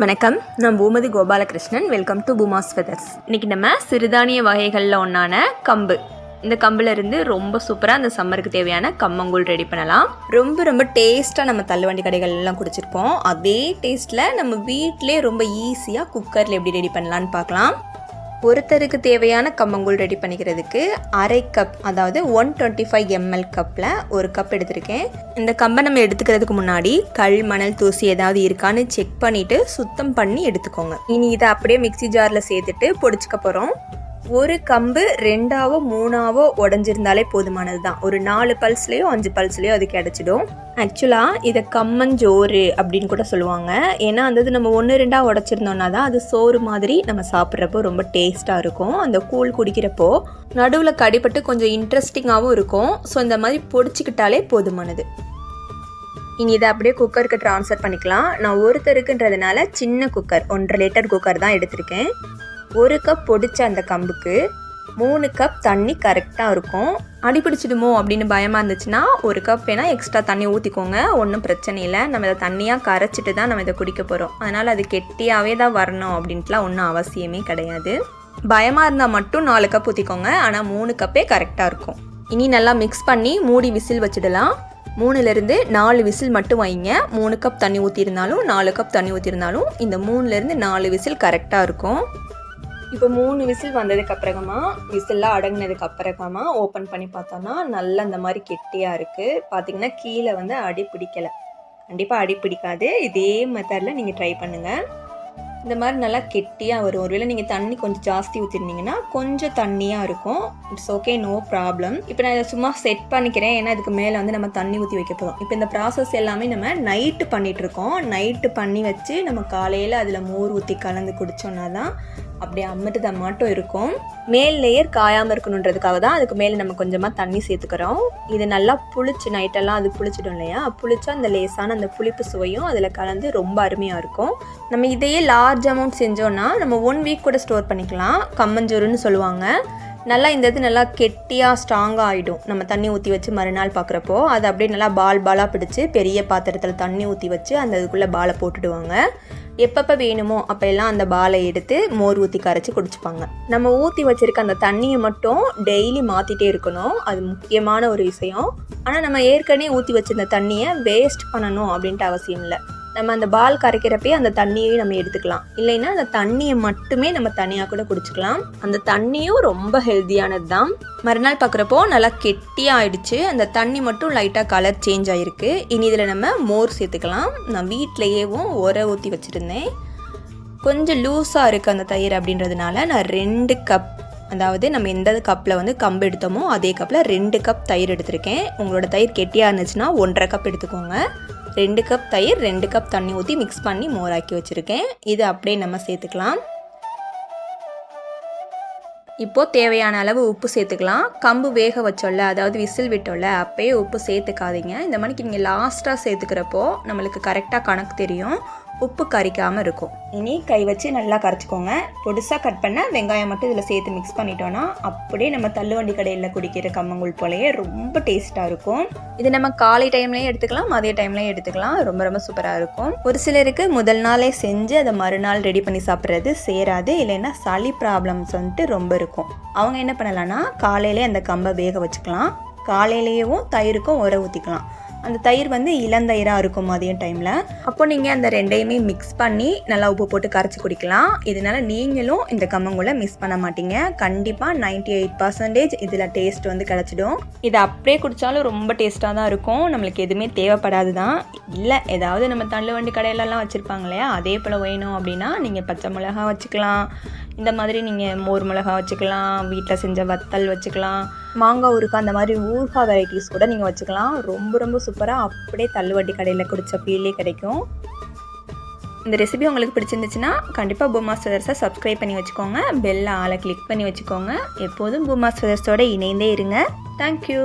வணக்கம், நான் Poomathi Gopalakrishnan. Welcome to Pooma's feathers. இன்றைக்கி நம்ம சிறுதானிய வகைகளில் ஒன்றான கம்பு, இந்த கம்புலேருந்து ரொம்ப சூப்பராக அந்த சம்மருக்கு தேவையான கம்மங்கூழ் ரெடி பண்ணலாம். ரொம்ப டேஸ்ட்டாக நம்ம தள்ளுவண்டி கடைகள்லாம் குடிச்சிருப்போம். அதே டேஸ்ட்டில் நம்ம வீட்டிலே ரொம்ப ஈஸியாக குக்கரில் எப்படி ரெடி பண்ணலான்னு பார்க்கலாம். ஒருத்தருக்கு தேவையான கம்மங்கூழ் ரெடி பண்ணிக்கிறதுக்கு அரை கப், அதாவது 125 ml கப்பில் ஒரு கப் எடுத்திருக்கேன். இந்த கம்பை நம்ம எடுத்துக்கிறதுக்கு முன்னாடி கல், மணல், தூசி ஏதாவது இருக்கான்னு செக் பண்ணிவிட்டு சுத்தம் பண்ணி எடுத்துக்கோங்க. இனி இதை அப்படியே மிக்சி ஜாரில் சேர்த்துட்டு பொடிச்சுக்க போகிறோம். ஒரு கம்பு 2ஆவோ 3ஆவோ உடஞ்சிருந்தாலே போதுமானது தான். ஒரு 4 பல்ஸ்லேயோ 5 பல்ஸ்லேயோ அது கிடச்சிடும். ஆக்சுவலாக இதை கம்மஞ்சோறு அப்படின்னு கூட சொல்லுவாங்க. ஏன்னா அந்த நம்ம 1-2 உடச்சிருந்தோன்னா தான் அது சோறு மாதிரி நம்ம சாப்பிட்றப்போ ரொம்ப டேஸ்ட்டாக இருக்கும். அந்த கூழ் குடிக்கிறப்போ நடுவில் கடிப்பட்டு கொஞ்சம் இன்ட்ரெஸ்டிங்காகவும் இருக்கும். ஸோ இந்த மாதிரி பொடிச்சிக்கிட்டாலே போதுமானது. இனி இதை அப்படியே குக்கருக்கு ட்ரான்ஸ்ஃபர் பண்ணிக்கலாம். நான் ஒருத்தருக்குன்றதுனால சின்ன குக்கர், 1.5 லிட்டர் குக்கர் தான் எடுத்திருக்கேன். 1 கப் பொடிச்ச அந்த கம்புக்கு 3 கப் தண்ணி கரெக்டாக இருக்கும். அடிப்பிடிச்சிடுமோ அப்படின்னு பயமாக இருந்துச்சுன்னா 1 கப் வேணால் எக்ஸ்ட்ரா தண்ணி ஊற்றிக்கோங்க, ஒன்றும் பிரச்சனை இல்லை. நம்ம இதை தண்ணியாக கரைச்சிட்டு தான் நம்ம இதை குடிக்க போகிறோம். அதனால் அது கெட்டியாகவே தான் வரணும் அப்படின்ட்டுலாம் ஒன்றும் அவசியமே கிடையாது. பயமாக இருந்தால் மட்டும் 4 கப் ஊற்றிக்கோங்க, ஆனால் 3 கப்பே கரெக்டாக இருக்கும். இனி நல்லா மிக்ஸ் பண்ணி மூடி விசில் வச்சிடலாம். 3லேருந்து 4 விசில் மட்டும் வைங்க. 3 கப் தண்ணி ஊற்றிருந்தாலும் 4 கப் தண்ணி ஊற்றிருந்தாலும் இந்த 3லேருந்து 4 விசில் கரெக்டாக இருக்கும். இப்போ 3 விசில் வந்ததுக்கு அப்புறமா, விசில்லாம் அடங்கினதுக்கு அப்புறமா ஓப்பன் பண்ணி பார்த்தோன்னா நல்லா இந்த மாதிரி கெட்டியாக இருக்குது. பார்த்திங்கன்னா கீழே அடி பிடிக்கலை. கண்டிப்பாக அடி பிடிக்காது. இதே மெத்தடில் நீங்கள் ட்ரை பண்ணுங்கள். இந்த மாதிரி நல்லா கெட்டியாக வரும். ஒருவேளை நீங்கள் தண்ணி கொஞ்சம் ஜாஸ்தி ஊற்றிருந்தீங்கன்னா கொஞ்சம் தண்ணியாக இருக்கும். It's okay, no problem. இப்போ நான் இதை சும்மா செட் பண்ணிக்கிறேன். ஏன்னா இதுக்கு மேலே நம்ம தண்ணி ஊற்றி வைக்க போகிறோம். இப்போ இந்த ப்ராசஸ் எல்லாமே நம்ம நைட்டு பண்ணிகிட்ருக்கோம். நைட்டு பண்ணி வச்சு நம்ம காலையில் அதில் மோர் ஊற்றி கலந்து குடித்தோன்னா தான் அப்படியே அமிர்தமாட்டம் இருக்கும். மேல் லேயர் காயாமல் இருக்கணுன்றதுக்காக தான் அதுக்கு மேலே நம்ம கொஞ்சமாக தண்ணி சேர்த்துக்கிறோம். இது நல்லா புளிச்சு, நைட்டெல்லாம் அது புளிச்சிடும் இல்லையா, புளிச்சா அந்த லேசான அந்த புளிப்பு சுவையும் அதில் கலந்து ரொம்ப அருமையாக இருக்கும். நம்ம இதையே லார்ஜ் அமௌண்ட் செஞ்சோன்னா நம்ம 1 வீக் கூட ஸ்டோர் பண்ணிக்கலாம். கம்மஞ்சோறுன்னு சொல்லுவாங்க. நல்லா இந்த இது நல்லா கெட்டியாக ஸ்ட்ராங்காக ஆகிடும். நம்ம தண்ணி ஊற்றி வச்சு மறுநாள் பார்க்குறப்போ அது அப்படியே நல்லா பாலாக பிடிச்சி பெரிய பாத்திரத்தில் தண்ணி ஊற்றி வச்சு அந்த இதுக்குள்ளே பாலை போட்டுடுவாங்க. எப்பப்போ வேணுமோ அப்போ எல்லாம் அந்த பாலை எடுத்து மோர் ஊற்றி கரைச்சி குடிச்சுப்பாங்க. நம்ம ஊற்றி வச்சுருக்க அந்த தண்ணியை மட்டும் டெய்லி மாற்றிட்டே இருக்கணும். அது முக்கியமான ஒரு விஷயம். ஆனால் நம்ம ஏற்கனவே ஊற்றி வச்சுருந்த தண்ணியை வேஸ்ட் பண்ணணும் அப்படின்ட்டு அவசியம் இல்லை. நம்ம அந்த பால் கரைக்கிறப்பே அந்த தண்ணியையும் நம்ம எடுத்துக்கலாம். இல்லைன்னா அந்த தண்ணியை மட்டுமே நம்ம தனியாக கூட குடிச்சிக்கலாம். அந்த தண்ணியும் ரொம்ப ஹெல்த்தியானது தான். மறுநாள் பார்க்குறப்போ நல்லா கெட்டியாக ஆயிடுச்சு. அந்த தண்ணி மட்டும் லைட்டாக கலர் சேஞ்ச் ஆகிருக்கு. இனி இதில் நம்ம மோர் சேர்த்துக்கலாம். நான் வீட்டிலையேவும் உர ஊற்றி வச்சுருந்தேன். கொஞ்சம் லூஸாக இருக்குது அந்த தயிர் அப்படின்றதுனால நான் 2 கப், அதாவது நம்ம எந்த கப்பில் கம்பு எடுத்தோமோ அதே கப்பில் 2 கப் தயிர் எடுத்திருக்கேன். உங்களோட தயிர் கெட்டியாக இருந்துச்சுன்னா 1.5 கப் எடுத்துக்கோங்க. 2 கப் தயிர் 2 கப் தண்ணி ஊற்றி மிக்ஸ் பண்ணி மோராக்கி வச்சுருக்கேன். இது அப்படியே நம்ம சேர்த்துக்கலாம். இப்போது தேவையான அளவு உப்பு சேர்த்துக்கலாம். கம்பு வேக வச்சோல்ல, அதாவது விசில் விட்டோல்ல, அப்போயே உப்பு சேர்த்துக்காதீங்க. இந்த மாதிரிக்கு நீங்கள் லாஸ்ட்டாக சேர்த்துக்கிறப்போ நம்மளுக்கு கரெக்டாக கணக்கு தெரியும், உப்பு கரிக்காமல் இருக்கும். இனி கை வச்சு நல்லா கரைச்சிக்கோங்க. பொடிசாக கட் பண்ண வெங்காயம் மட்டும் இதில் சேர்த்து மிக்ஸ் பண்ணிட்டோன்னா அப்படியே நம்ம தள்ளுவண்டி கடையில் குடிக்கிற கம்மங்கூழ் போலயே ரொம்ப டேஸ்ட்டாக இருக்கும். இது நம்ம காலை டைம்லேயும் எடுத்துக்கலாம், மதிய டைம்லேயும் எடுத்துக்கலாம். ரொம்ப சூப்பராக இருக்கும். ஒரு சிலருக்கு முதல் நாளே செஞ்சு அதை மறுநாள் ரெடி பண்ணி சாப்பிட்றது சேராது. இல்லைன்னா சளி ப்ராப்ளம்ஸ் ரொம்ப இருக்கும். அவங்க என்ன பண்ணலான்னா காலையிலே அந்த கம்பை வேக வச்சுக்கலாம். காலையிலேயும் தயிருக்கும் உர ஊற்றிக்கலாம். அந்த தயிர் இளந்தயிராக இருக்கும் மதியம் டைமில். அப்போ நீங்கள் அந்த 2யுமே மிக்ஸ் பண்ணி நல்லா உப்பு போட்டு கரைச்சி குடிக்கலாம். இதனால் நீங்களும் இந்த கம்மங்கூழை மிஸ் பண்ண மாட்டீங்க. கண்டிப்பாக 98% இதில் டேஸ்ட் கிடச்சிடும். இதை அப்படியே குடித்தாலும் ரொம்ப டேஸ்ட்டாக தான் இருக்கும். நம்மளுக்கு எதுவுமே தேவைப்படாது தான். இல்லை ஏதாவது நம்ம தள்ளுவண்டி கடையிலலாம் வச்சுருப்பாங்க இல்லையா, அதே போல் வேணும் அப்படின்னா நீங்கள் பச்சை மிளகா வச்சுக்கலாம். இந்த மாதிரி நீங்கள் மோர் மிளகா வச்சுக்கலாம். வீட்டில் செஞ்ச வத்தல் வச்சுக்கலாம். மாங்காய் ஊறுகாய், அந்த மாதிரி ஊறுகாய் வெரைட்டிஸ் கூட நீங்கள் வச்சுக்கலாம். ரொம்ப சூப்பராக அப்படியே தள்ளுவண்டி கடையில் குடித்த ஃபீலே கிடைக்கும். இந்த ரெசிபி உங்களுக்கு பிடிச்சிருந்துச்சுன்னா கண்டிப்பாக பூமாஸ் ஃபெதர்ஸை சப்ஸ்கிரைப் பண்ணி வச்சுக்கோங்க. பெல் ஆளை கிளிக் பண்ணி வச்சுக்கோங்க. எப்போதும் பூமாஸ் ஃபெதர்ஸோடு இணைந்தே இருங்க. தேங்க்யூ.